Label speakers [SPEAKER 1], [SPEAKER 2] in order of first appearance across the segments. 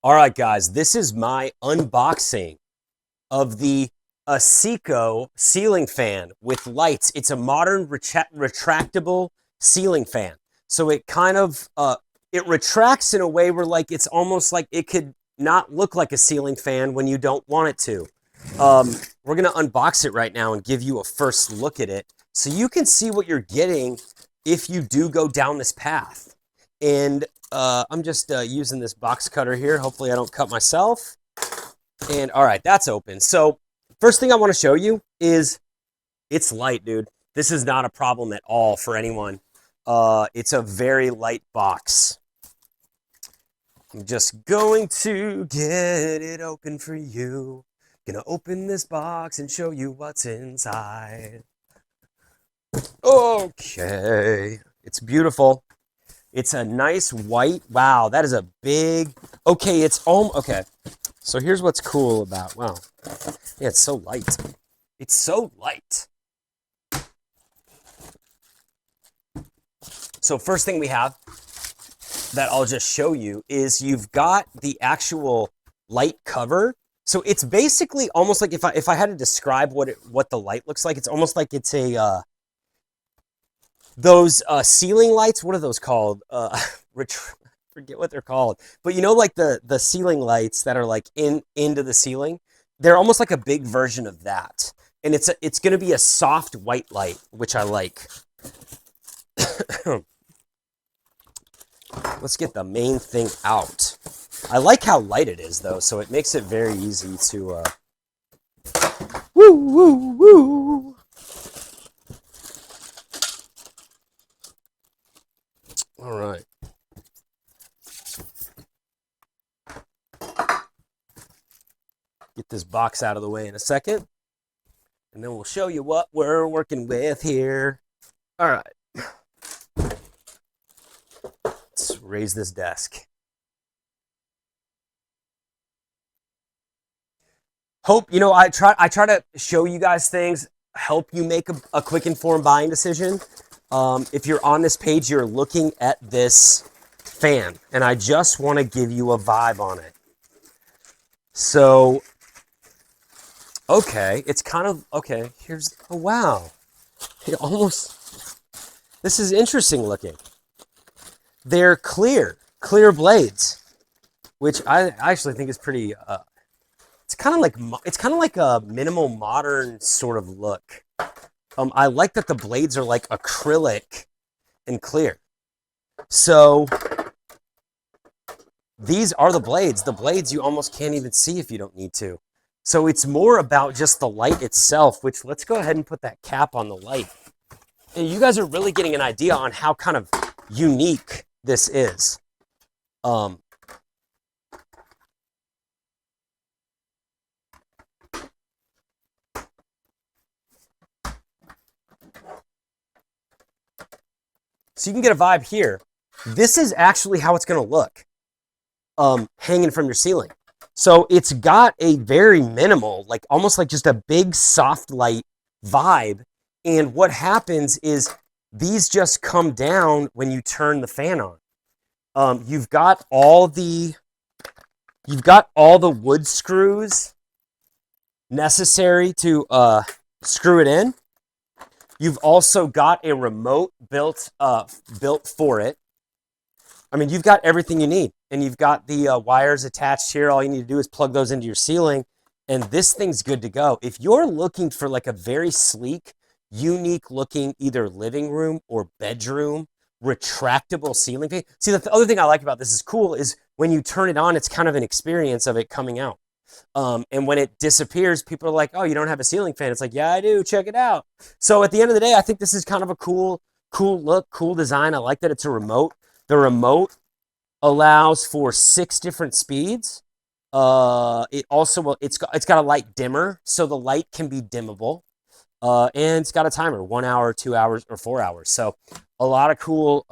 [SPEAKER 1] All right, guys, this is my unboxing of the ASYKO ceiling fan with lights. It's a modern retractable ceiling fan. So it kind of it retracts in a way where like it's almost like it could not look like a ceiling fan when you don't want it to. We're gonna unbox it right now and give you a first look at it so you can see what you're getting if you do go down this path. And I'm just using this box cutter here. Hopefully I don't cut myself. And all right, that's open. So first thing I want to show you is it's light, dude. This is not a problem at all for anyone. It's a very light box. I'm just going to get it open for you. Gonna open this box and show you what's inside. Okay, it's beautiful. It's a nice white. Wow, that is a big. Okay, it's okay. So here's what's cool about. Wow, yeah, it's so light. It's so light. So first thing we have that I'll just show you is you've got the actual light cover. So it's basically almost like if I had to describe what the light looks like, it's almost like it's a those ceiling lights. What are those called? Forget what they're called. But you know, like the ceiling lights that are like into the ceiling. They're almost like a big version of that, and it's going to be a soft white light, which I like. Let's get the main thing out. I like how light it is, though, so it makes it very easy to... Woo, woo, woo! All right. Get this box out of the way in a second, and then we'll show you what we're working with here. All right. Let's raise this desk. Hope, you know, I try to show you guys things, help you make a quick informed buying decision. If you're on this page, you're looking at this fan, and I just want to give you a vibe on it. So, okay, it's kind of, okay, here's, oh wow. It almost, this is interesting looking. They're clear blades, which I actually think is pretty, it's kind of like a minimal modern sort of look. I like that the blades are like acrylic and clear. So these are the blades. The blades you almost can't even see if you don't need to. So it's more about just the light itself, which let's go ahead and put that cap on the light. And you guys are really getting an idea on how kind of unique this is. So you can get a vibe here. This is actually how it's going to look hanging from your ceiling. So it's got a very minimal, like almost like just a big soft light vibe. And what happens is these just come down when you turn the fan on. You've got all the wood screws necessary to screw it in. You've also got a remote built for it. I mean, you've got everything you need, and you've got the wires attached here. All you need to do is plug those into your ceiling, and this thing's good to go. If you're looking for like a very sleek, unique looking either living room or bedroom retractable ceiling fan. See, the other thing I like about this is cool is when you turn it on, it's kind of an experience of it coming out. And when it disappears, people are like, oh, you don't have a ceiling fan. It's like, yeah, I do. Check it out. So at the end of the day, I think this is kind of a cool look, cool design. I like that it's a remote. The remote allows for 6 different speeds. It also will, it's got a light dimmer, so the light can be dimmable. And it's got a timer, 1 hour, 2 hours, or 4 hours. So a lot of cool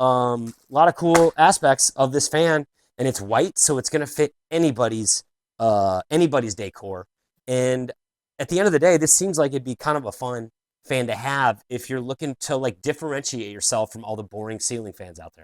[SPEAKER 1] aspects of this fan, and it's white, so it's gonna fit anybody's decor. And at the end of the day, this seems like it'd be kind of a fun fan to have if you're looking to like differentiate yourself from all the boring ceiling fans out there.